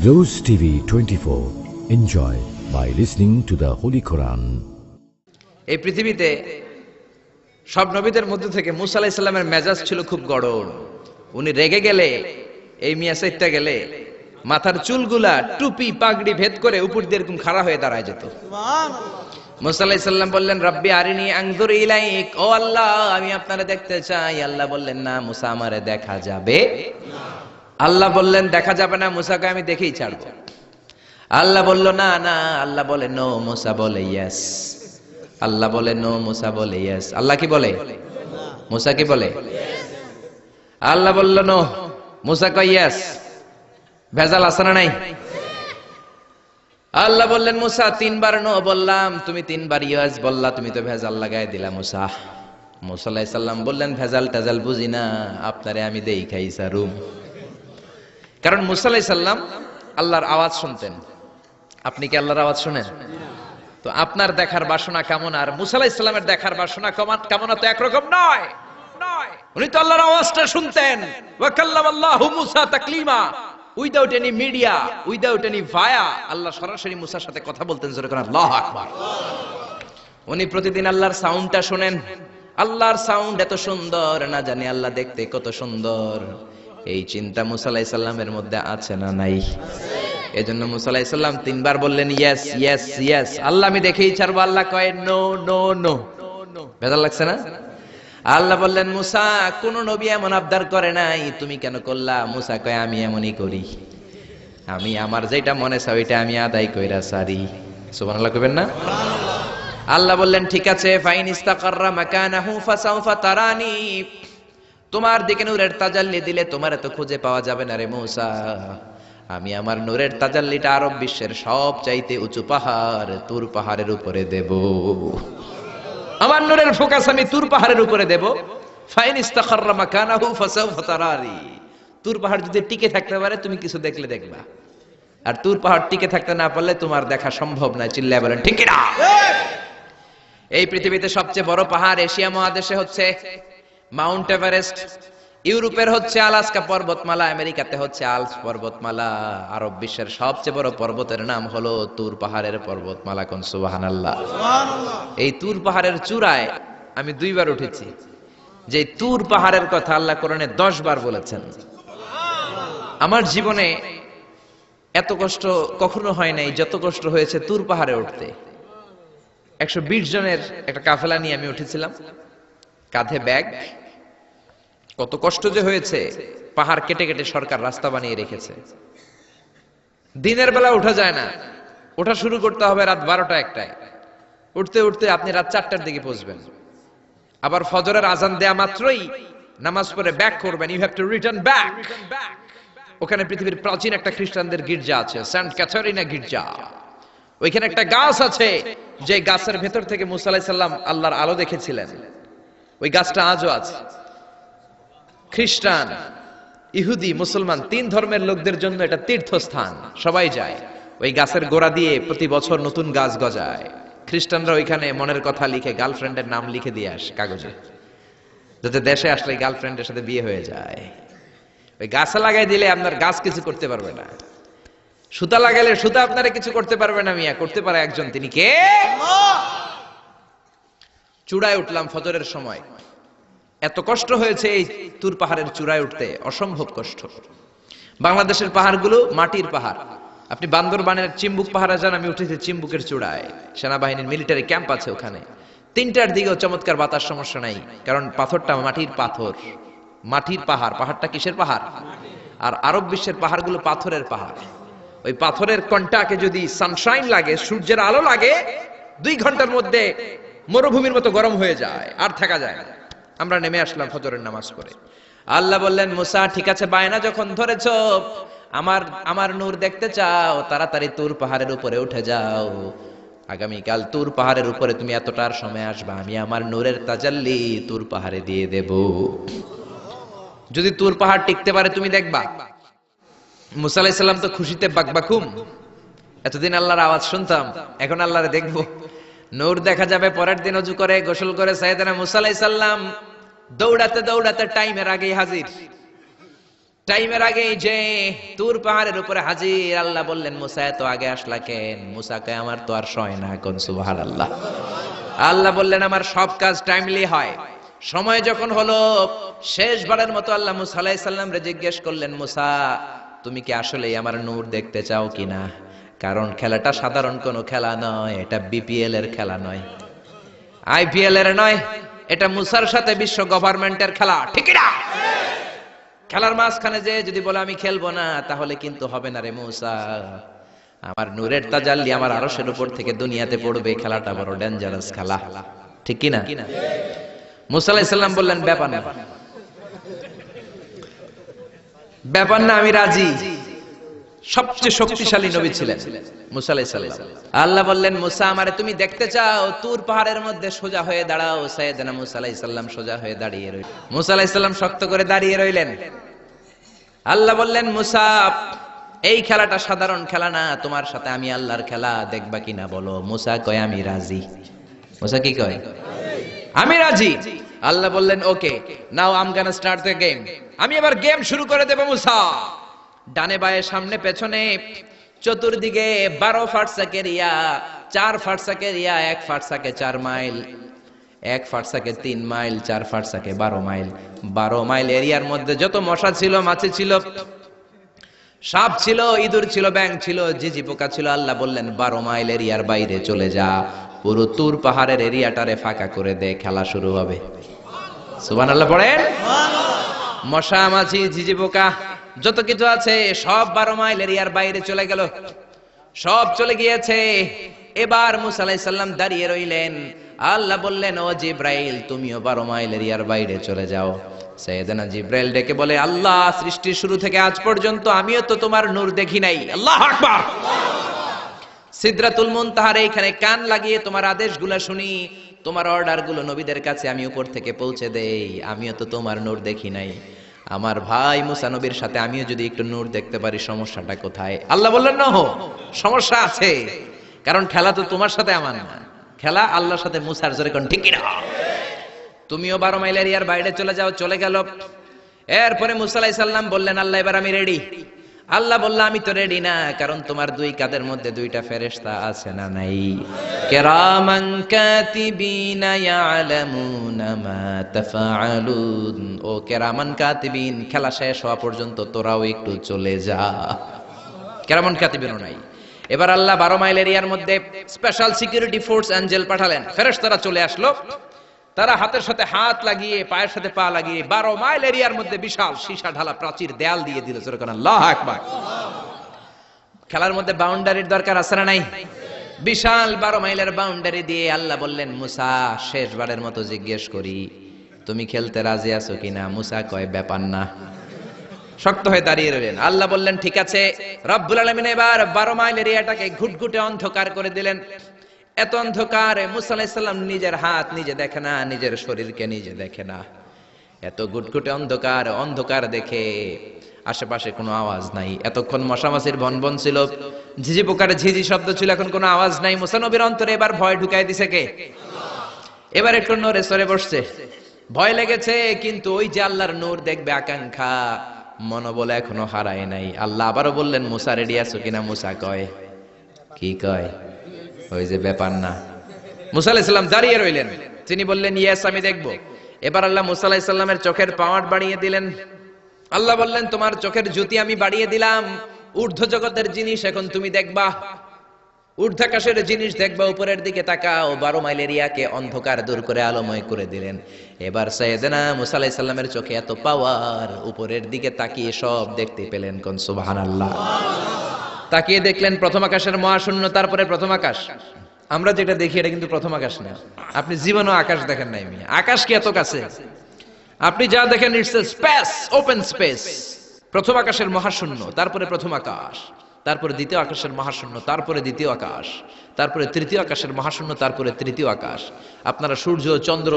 Rose TV 24. Enjoy by listening to the Holy Quran. এই পৃথিবীতে সব নবীদের মধ্যে থেকে মুসা আলাইহিস সালামের মেজাজ ছিল খুব গড়ন। উনি রেগে গেলে, এই মিয়া সাইটটা গেলে মাথার চুলগুলা টুপি পাগড়ি ভেদ করে উপর দিয়ে এরকম খাড়া হয়ে দাঁড়ায় যেত। মুসা আলাইহিস সালাম বললেন, রব্বি আরিনি আনজুর ইলাইক, ও আল্লাহ আমি আপনারে দেখতে চাই। আল্লাহ বললেন, না মুসা আমারে দেখা যাবে না। আল্লাহ বললেন, দেখা যাবে না, মুসাকে আমি দেখেই ছাড়বো। আল্লাহ বলল, না না। আল্লাহ বলে নো, মুসা বলে ইয়েস। আল্লাহ বলে নো, মুসা বলে ইয়েস। আল্লাহ কি বলে? মুসা কি বলে? আল্লাহ বলল নো, মুসা কয় ইয়েস। ভেজাল আছে না নাই? আল্লাহ বললেন, মুসা তিনবার নো বললাম, তুমি তিনবার ইয়েস বললা, তুমি তো ভেজাল লাগাই দিলা মুসা। মুসা আলাইহিস সালাম বললেন, ভেজাল টেজাল বুঝি না, আপনারে আমি দেই খাই সারুম। কারণ মুসা আলাইহিস সালাম আল্লাহর আওয়াজ শুনতেন। আপনি কি আল্লাহর আওয়াজ শুনেন? তো আপনার দেখার বাসনা কেমন আর মুসা আলাইহিস সালামের দেখার বাসনা কেমন তো একরকম নয়। উনি তো আল্লাহর আওয়াজটা শুনতেন। ওয়া কাল্লামাল্লাহু মুসা তাকলিমা, without any media, without any via, Allah সরাসরি মুসার সাথে কথা বলতেন। জোরে করে আল্লাহু আকবার। উনি প্রতিদিন আল্লাহর সাউন্ডটা শুনেন। আল্লাহর সাউন্ড এত সুন্দর, না জানি আল্লাহ দেখতে কত সুন্দর। এই চিন্তা মুসা আলাইহিস সালামের মধ্যে আছে না নাই? এজন্য মুসা আলাইহিস সালাম তিনবার বললেন ইয়েস ইয়েস ইয়েস। আল্লাহ আমি দেখেই ছাড়বো। আল্লাহ কয় নো নো নো। ভেজাল লাগছে না? আল্লাহ বললেন, মুসা কোন নবী এমন আবদার করে নাই, তুমি কেন করলা? মুসা কয়, আমি এমনই করি, আমি আমার যেটা মনে চাই ওইটা আমি আদায় কইরা সারি। সুবহানাল্লাহ কইবেন না? আল্লাহ বললেন, ঠিক আছে, ফাইন ইস্তাকাররা মাকানাহু ফাসাউফা তারানি, তোমার দিকে নূরের তাজাল্লি দিলে তোমার এত খুঁজে পাওয়া যাবে না রে মুসা। আমি আমার নূরের তাজাল্লিটা আরব বিশ্বের সব চাইতে উঁচু পাহাড় তুর পাহাড়ের উপরে দেব। আমার নূরের ফোকাস আমি তুর পাহাড়ের উপরে দেব। ফাইন ইস্তাকাররা মাকানাহু ফাসাউফা তারানি, তুর পাহাড় যদি টিকে থাকতে পারে তুমি কিছু দেখলে দেখবা, আর তুর পাহাড় টিকে থাকতে না পারলে তোমার দেখা সম্ভব না। চিল্লায় বলেন ঠিক না? এই পৃথিবীতে সবচেয়ে বড় পাহাড় এশিয়া মহাদেশে হচ্ছে মাউন্ট এভারেস্ট, ইউরোপের হচ্ছে আলাস্কা পর্বতমালা, আমেরিকাতে হচ্ছে আল্পস পর্বতমালা, আরব বিশ্বের সবচেয়ে বড় পর্বতের নাম হলো তুর পাহাড়ের পর্বতমালা। কোন সুবহানাল্লাহ। এই তুর পাহাড়ের চূড়ায় আমি 2 বার উঠেছি। যে তুর পাহাড়ের কথা আল্লাহ কোরআনে 10 বার বলেছেন। আমার জীবনে এত কষ্ট কখনো হয় নাই যত কষ্ট হয়েছে তুর পাহাড়ে উঠতে। 120 জনের একটা কাফেলা নিয়ে আমি উঠেছিলাম, কাঁধে ব্যাগ। কত কষ্ট যে হয়েছে, পাহাড় কেটে কেটে সরকার রাস্তা বানিয়ে রেখেছে। দিনের বেলা ওঠা যায় না, ওঠা শুরু করতে হবে রাত 12টা 1টায়। উঠতে উঠতে আপনি রাত 4টার দিকে পৌঁছবেন। আবার ফজরের আজান দেয়া মাত্রই নামাজ পড়ে ব্যাক করবেন। You have to return back. ওখানে পৃথিবীর প্রাচীন একটা খ্রিস্টানদের গির্জা আছে, সেন্ট ক্যাথারিনা গির্জা। ওইখানে একটা গাছ আছে, যে গাছের ভেতর থেকে মুসা আলাইহিস সালাম আল্লাহর আলো দেখেছিলেন। ওই গাছটা আজও আছে। খ্রিস্টান, ইহুদি, মুসলমান 3 ধর্মের লোকদের জন্য এটা তীর্থস্থান, সবাই যায়। ওই গাছের গোড়া দিয়ে প্রতি বছর নতুন গাছ গজায়। খ্রিস্টানরা ওইখানে মনের কথা লিখে, গার্লফ্রেন্ডের নাম লিখে দিয়ে আসে কাগজে, যাতে দেশে আসলে গার্লফ্রেন্ডের সাথে বিয়ে হয়ে যায়। ওই গাছে লাগাই দিলে আপনার গাছ কিছু করতে পারবে না। সুতা লাগাইলে সুতা আপনারা কিছু করতে পারবে না। মিয়া করতে পারে একজন, তিনি কে? চূড়ায় উঠলাম ফজরের সময়। এত কষ্ট হয়েছে এই তুর পাহাড়ের চূড়ায় উঠতে, অসম্ভব কষ্ট। বাংলাদেশের পাহাড়গুলো মাটির পাহাড়। আপনি বান্দরবানের চিম্বুক পাহাড়ে যান, আমি উঠেছি চিম্বুকের চূড়ায়, সেনাবাহিনীর মিলিটারি ক্যাম্প আছে ওখানে। 3টার দিকেও চমৎকার বাতাস, সমস্যা নাই, কারণ পাথরটা মাটির পাথর, মাটির পাহাড়। পাহাড়টা কিসের পাহাড়? আর আরব বিশ্বের পাহাড়গুলো পাথরের পাহাড়। ওই পাথরের কন্টাকে যদি সানশাইন লাগে, সূর্যের আলো লাগে, 2 ঘন্টার মধ্যে মরুভূমির মতো গরম হয়ে যায়, আর থাকা যায় না। আমরা নেমে আসলাম ফজরের নামাজ পড়ে। আল্লাহ বললেন, মুসা ঠিক আছে, বায়না যখন ধরেছো, আমার নূর দেখতে চাও, তাড়াতাড়ি তুর পাহাড়ের উপরে উঠে যাও। আগামীকাল তুর পাহাড়ের উপরে তুমি এতটার সময় আসবা, আমি আমার নূরের তাজাল্লি তুর পাহাড়ে দিয়ে দেব। যদি তুর পাহাড় টিকতে পারে তুমি দেখবা। মুসা আলাইহিস সালাম তো খুশিতে বাকবাকুম। এতদিন আল্লাহর আওয়াজ শুনতাম, এখন আল্লাহরে দেখবো, নূর দেখা যাবে। পরের দিন ওযু করে গোসল করে সাইয়েদনা মুসা আলাইহিস সালাম দৌড়াতে দৌড়াতে টাইমের আগেই হাজির। টাইমের আগে যে তুর পাহাড়ের উপরে হাজির, আল্লাহ বললেন মুসা এত আগে আসলা কেন? মুসা কয় আমার তো আর সয় না, কোন সুবহানাল্লাহ। আল্লাহ বললেন আমার সব কাজ টাইমলি হয়। সময় যখন হলো, শেষবারের মতো আল্লাহ মুসা আলাইহিস সালাম রে জিজ্ঞেস করলেন, মুসা তুমি কি আসলেই আমার নূর দেখতে চাও কিনা? কারণ খেলাটা সাধারণ কোনো খেলা নয়, এটা বিপিএল এর খেলা নয়, আইপিএল এর নয়, এটা মুসার সাথে বিশ্ব গভর্নমেন্টের খেলা, ঠিক না? খেলার মাঝখানে যে যদি বলে আমি খেলবো না, তাহলে কিন্তু হবে না রে মুসা। আমার নূরের তাজাল্লি আমার আরশের উপর থেকে দুনিয়াতে পড়বে, খেলাটা বড় ডেঞ্জারাস খেলা, ঠিক কি না? মুসা আলাইহিস সালাম বললেন ব্যাপার না, ব্যাপার না, আমি রাজি। সবচেয়ে শক্তিশালী নবী ছিলেন মুসা আলাইহিস সালাম। আল্লাহ বললেন মুসা আমারে তুমি দেখতে চাও, তুর পাহাড়ের মধ্যে সোজা হয়ে দাঁড়াও। সাইয়েদনা মুসা আলাইহিস সালাম সোজা হয়ে দাঁড়িয়ে রইলেন। মুসা আলাইহিস সালাম শক্ত করে দাঁড়িয়ে রইলেন। আল্লাহ বললেন মুসা এই খেলাটা সাধারণ খেলা না, তোমার সাথে আমি আল্লাহর খেলা, দেখবা কিনা বলো? মুসা কয় আমি রাজি। মুসা কি কয়? আমি রাজি। আল্লাহ বললেন okay, now I am gonna start the game. আমি এবার গেম শুরু করে দেব মুসা। ডানে বায়ে সামনে পেছনে চতুর্দিকে 12 ফারসাক এরিয়া, 4 ফারসাক এরিয়া, 1 ফারসাকে 4 মাইল, 1 ফারসাকে 3 মাইল, 4 ফারসাকে 12 মাইল। 12 মাইল এরিয়ার মধ্যে যত মশা ছিল, মাছি ছিল, সাপ ছিল, ইঁদুর ছিল, ব্যাঙ ছিল, ঝিঝি পোকা ছিল। আল্লাহ বললেন 12 মাইল এরিয়ার বাইরে চলে যা, পুরো তুর পাহাড়ের এরিয়াটারে ফাঁকা করে দে, খেলা শুরু হবে। সুবহানাল্লাহ পড়েন। মশা মাছি ঝিঝি পোকা যত কিছু আছে সব 12 মাইল এরিয়ার বাইরে চলে গেল, সব চলে গিয়েছে। এবার মুসা আলাইহিস সালাম দাঁড়িয়ে রইলেন। আল্লাহ বললেন ও জিব্রাইল তুমিও 12 মাইল এরিয়ার বাইরে চলে যাও। সাইয়েদনা জিব্রাইল ডেকে বলে আল্লাহ সৃষ্টির শুরু থেকে আজ পর্যন্ত আমিও তো তোমার নূর দেখি নাই। আল্লাহু আকবার। সিদরাতুল মুনতাহার এইখানে কান লাগিয়ে তোমার আদেশগুলো শুনি, তোমার অর্ডারগুলো নবীদের কাছে আমি উপর থেকে পৌঁছে দেই, আমিও তো তোমার নূর দেখি নাই। আমার ভাই মুসা নবীর সাথে আমিও যদি একটু নূর দেখতে পারি, সমস্যাটা কোথায়? আল্লাহ বললেন না, সমস্যা আছে, কারণ খেলা তো তোমার সাথে আমার না, খেলা আল্লাহর সাথে মুসার। জোরে কোন ঠিক না? তুমিও 12 মাইল এরিয়ার বাইরে চলে যাও। চলে গেল। এরপরে মুসা আলাইহিস সালাম বললেন আল্লাহ এবার আমি রেডি। আল্লাহ বলল আমি তো রেডি না, কারণ তোমার দুই কাঁধের মধ্যে দুইটা ফেরেশতা আছে না নাই? কিরামান কাতিবিনা ইয়ালামুনা মা তাফআলুন। ও কিরামান কাতিবিন, খেলা শেষ হওয়া পর্যন্ত তোরাও একটু চলে যা। কিরামান কাতিবিনও নাই। এবার আল্লাহ 12 মাইল এরিয়ার মধ্যে স্পেশাল সিকিউরিটি ফোর্স এঞ্জেল পাঠালেন। ফেরেশতারা চলে আসলো। তারা হাতের সাথে হাত লাগিয়ে, পায়ের সাথে পা লাগিয়ে 12 মাইল এরিয়ার মধ্যে বিশাল সীসা ঢালা প্রাচীর দেয়াল দিয়ে দিল। যেরকম আল্লাহু আকবার। খেলার মধ্যে বাউন্ডারির দরকার আছে না নাই? বিশাল 12 মাইলের বাউন্ডারি দিয়ে আল্লাহ বললেন মুসা শেষবারের মতো জিজ্ঞেস করি তুমি খেলতে রাজি আছো কিনা? মুসা কয় ব্যাপার না, শক্ত হয়ে দাঁড়িয়ে রইলেন। আল্লাহ বললেন ঠিক আছে। রব্বুল আলামিন এবার 12 মাইল এরিয়াটাকে ঘুটঘুটে অন্ধকার করে দিলেন। এত অন্ধকারে মুসা আলাইহিস সালাম নিজের হাত নিজে দেখে না, নিজের শরীরকে নিজে দেখে না। এত ঘুটঘুটে অন্ধকার, অন্ধকার দেখে আশেপাশে কোনো আওয়াজ নাই। এতক্ষণ মশামাছির ভনভন ছিল, ঝিঝি পোকার ঝিঝি শব্দ ছিল, এখন কোনো আওয়াজ নাই। মুসা নবীর অন্তরে এবার ভয় ঢুকাই দিছে কে? এবার একটু নড়ে সরে বসছে। ভয় লেগেছে, কিন্তু ওই যে আল্লাহর নূর দেখবে আকাঙ্ক্ষা, মনোবল এখনো হারায় নাই। আল্লাহ আবারও বললেন মুসা রেডি আছো কিনা? মুসা কয় কি কয়? ওই যে ব্যাপার না। মুসা আলাইহিস সালাম দাঁড়িয়ে রইলেন। তিনি বললেন ইয়েস আমি দেখবো। এবার আল্লাহ মুসা আলাইহিস সালামের চোখের পাওয়ার বাড়িয়ে দিলেন। আল্লাহ বললেন তোমার চোখের জ্যোতি আমি বাড়িয়ে দিলাম, ঊর্ধ্ব জগতের জিনিস এখন তুমি দেখবা, ঊর্ধ্বাকাশের জিনিস দেখবা, উপরের দিকে তাকাও। 12 মাইল এরিয়াকে অন্ধকার দূর করে আলোময় করে দিলেন। এবার সাইয়েদনা মুসা আলাইহিস সালামের চোখে এত পাওয়ার, উপরের দিকে তাকিয়ে সব দেখতে পেলেন। কোন সুবহানাল্লাহ। তাকিয়ে দেখলেন প্রথম আকাশের মহাশূন্য, তারপরে প্রথম আকাশ। আমরা যেটা দেখি এটা কিন্তু প্রথম আকাশ না। আপনি জীবনও আকাশ দেখেন নাই। আকাশ কি এত কাছে? আপনি যা দেখেন it's a space, open space. প্রথম আকাশের মহাশূন্য, তারপরে প্রথম আকাশ, তারপরে দ্বিতীয় আকাশের মহাশূন্য, তারপরে দ্বিতীয় আকাশ, তারপরে তৃতীয় আকাশের মহাশূন্য, তারপরে তৃতীয় আকাশ। আপনারা সূর্য, চন্দ্র,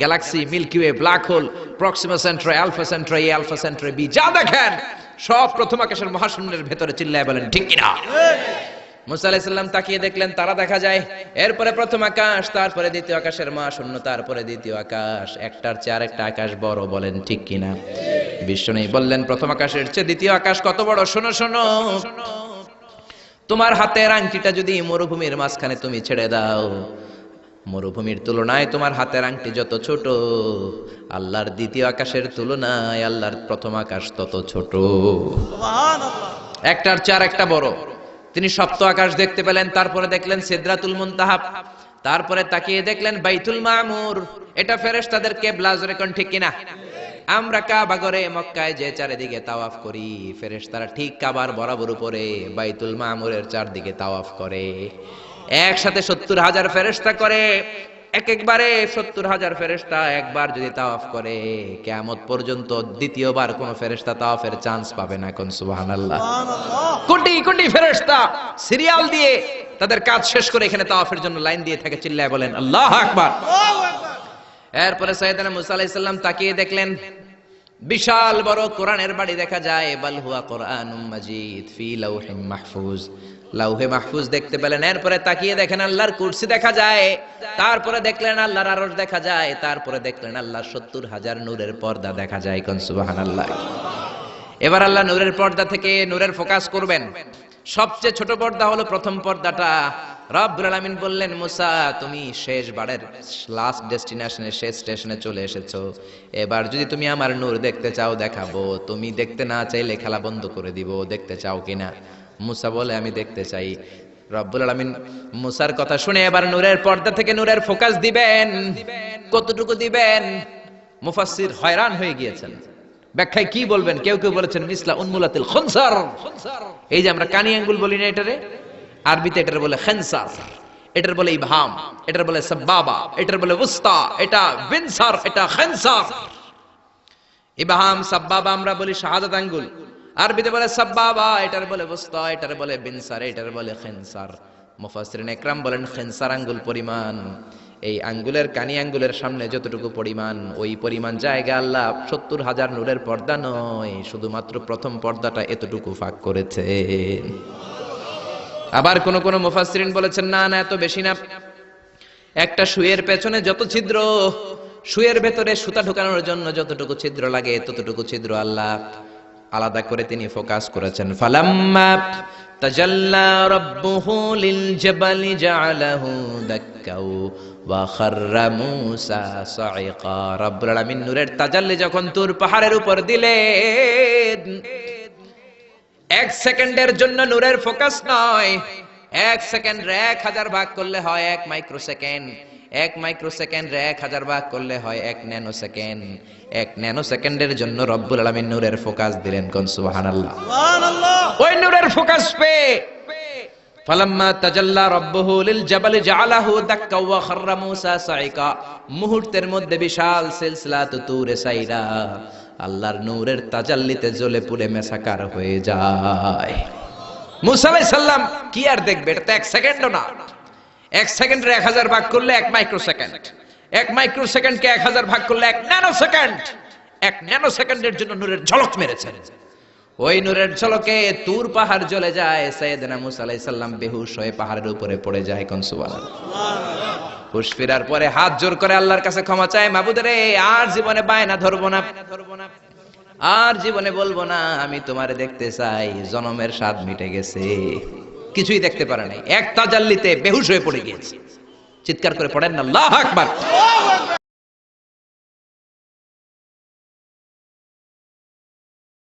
galaxy, milky way, black hole, proxima centauri, alpha centauri, alpha centauri B, যা দেখেন সব প্রথম আকাশের মহাশূন্যের ভেতরে। চিল্লায় বলেন ঠিক কিনা? মুসা আলাইহিস সালাম তাকিয়ে দেখলেন তারা দেখা যায়। এরপরে প্রথম আকাশ, তারপরে দ্বিতীয় আকাশের মহাশূন্য, তারপরে দ্বিতীয় আকাশ। একটার চেয়ে আরেকটা আকাশ বড়। বলেন ঠিক কিনা? বিশ্বনবী বললেন প্রথম আকাশের চেয়ে দ্বিতীয় আকাশ কত বড়, শোনো শোনো, তোমার হাতের আংটিটা যদি মরুভূমির মাঝখানে তুমি ছেড়ে দাও, মরুভূমির তুলনায় তোমার হাতের আংটি যত ছোট, আল্লাহর দ্বিতীয় আকাশের তুলনায় আল্লাহর প্রথম আকাশ তত ছোট। একটার চার একটা বড়। তিনি সপ্ত আকাশ দেখতে পেলেন, তারপরে দেখলেন সিদরাতুল মুনতাহা, তারপরে তাকিয়ে দেখলেন বাইতুল মামুর। এটা ফেরেশতাদের কিবলা, জোরে কোন ঠিক কিনা? আমরা কাবা ঘরে মক্কায় যে চারিদিকে তাওয়াফ করি, ফেরেশতারা ঠিক কাবার বরাবর উপরে বাইতুল মামুরের চারদিকে তাওয়াফ করে। একসাথে 70,000 ফেরেশতা করে, একবারে 70,000 ফেরেশতা একবার যদি তাওয়াফ করে, কিয়ামত পর্যন্ত দ্বিতীয়বার কোন ফেরেশতা তাওয়াফের চান্স পাবে না। কোন সুবহানাল্লাহ। কোটি কোটি ফেরেশতা সিরিয়াল দিয়ে তাদের কাজ শেষ করে এখানে তাওয়াফের জন্য লাইন দিয়ে থাকে। চিল্লায় বলেন আল্লাহু আকবার। এরপরে সাইয়েদনা মুসা আলাইহিস সালাম তাকিয়ে দেখলেন বিশাল বড় কোরআনের বাড়ি দেখা যায়। বাল হুয়া কোরআনুম মাজিদ ফি লাউহিম মাহফুজ, লাউহে মাহফুজ দেখতে পেলেন। এরপরে তাকিয়ে দেখেন আল্লাহর কুরসি দেখা যায়, তারপরে দেখলেন আল্লাহর আরশ দেখা যায়, তারপরে দেখলেন আল্লাহর 70,000 নূরের পর্দা দেখা যায়। কোন সুবহানাল্লাহ। এবার আল্লাহ নূরের পর্দা থেকে নূরের ফোকাস করবেন। সবচেয়ে ছোট পর্দা হলো প্রথম পর্দাটা। রব্বুল আলামিন বললেন মুসা, তুমি শেষ বারের লাস্ট ডেস্টিনেশনে, শেষ স্টেশনে চলে এসেছো। এবার যদি তুমি আমার নূর দেখতে চাও দেখাবো, তুমি দেখতে না চাইলে খেলা বন্ধ করে দিব। দেখতে চাও কিনা? মুসা বলে আমি দেখতে চাই। রব্বুল আলামিন মুসার কথা শুনে এবার নূরের পর্দা থেকে নূরের ফোকাস দিবেন। কতটুকু দিবেন? মুফাসসির হয়রান হয়ে গিয়েছেন, ব্যাখ্যায় কি বলবেন। কেউ কেউ বলেছেন মিসলা উনমুলাতিল খুনসার। এই যে আমরা কানি আঙ্গুল বলি না, এটারে আরবিতে এটার বলে খেনসার, এটার বলে ইবহাম, এটার বলে সাব্বাবা, এটার বলে উস্তা, এটা বিনসার, এটা খেনসার। ইবহাম সাব্বাবা আমরা বলি শাহাদাত আঙ্গুল, আরবিতে বলে সাব্বাবা, এটার বলে উস্তা, এটার বলে বিনসার, এটার বলে খেনসার। মুফাসসিরিন ইকরাম বলেন খেনসার আঙ্গুল পরিমাণ, এই আঙ্গুলের কানি আঙ্গুলের সামনে যতটুকু পরিমাণ, ওই পরিমাণ জায়গা আল্লাহ 70,000 নূরের পর্দা নয়, শুধুমাত্র প্রথম পর্দাটা এতটুকু ফাঁক করেছে। আবার কোন কোন মুফাসসিরিন বলেছেন না না, এত বেশি না। একটা সুয়ের পেছনে যত ছিদ্র, সুয়ের ভেতরে সুতা ঢোকানোর জন্য যতটুকু ছিদ্র লাগে, ততটুকু ছিদ্র আল্লাহ আলাদা করে তিনি ফোকাস করেছেন। ফালাম্মা তাজাল্লা রাব্বুহু লিল জাবালি জাআলাহু দাক্কাও ওয়া খাররা মূসা সাইকা। রব্বুল আলামিন নূরের তাজাল্লি যখন তুর পাহাড়ের উপর দিলেন, 1 সেকেন্ডের জন্য নূরের ফোকাস নয়, 1 সেকেন্ড 1000 ভাগ করলে হয় 1 মাইক্রোসেকেন্ড, 1 মাইক্রোসেকেন্ড 1000 ভাগ করলে হয় 1 ন্যানো সেকেন্ড। 1 ন্যানো সেকেন্ডের জন্য রব্বুল আলামিন নূরের ফোকাস দিলেন। কোন সুবহানাল্লাহ। সুবহানাল্লাহ। ওই নূরের ফোকাস পে ফালাম্মা তাজাল্লা রাব্বুহু লিল জাবালি জাআলাহু দাক্কা ওয়া খাররা মূসা সাইকা, মুহূর্তের মধ্যে বিশাল সিলসিলাত তুরে সাইরা আল্লাহর নূরের তাজাল্লিতে জ্বলে পুড়ে মেসাকার হয়ে যায়। মূসা আলাইহিস সালাম কি আর দেখবে? এটা তো 1 সেকেন্ডও না। 1 সেকেন্ডে 1000 ভাগ করলে 1 মাইক্রোসেকেন্ড, 1 মাইক্রোসেকেন্ডকে 1000 ভাগ করলে 1 ন্যানো সেকেন্ড। 1 ন্যানো সেকেন্ডের জন্য নূরের ঝলক মেরেছেন। ওই নূরের ঝলকে তুর পাহাড় জ্বলে যায়। সাইয়েদনা মূসা আলাইহিস সালাম বেহুশ হয়ে পাহাড়ের উপরে পড়ে যায়। কোন সুবহানাল্লাহ। হুশ ফেরার পরে হাত জোর করে আল্লাহর কাছে ক্ষমা চায়, মাবুদ রে, আর জীবনে বায়না ধরবো না, আর জীবনে বলবো না আমি তোমারে দেখতে চাই। জনমের স্বাদ মিটে গেছে, কিছুই দেখতে পারে নাই, এক তাজাল্লিতে বেহুশ হয়ে পড়ে গিয়েছে। চিৎকার করে পড়েন না আল্লাহু আকবার।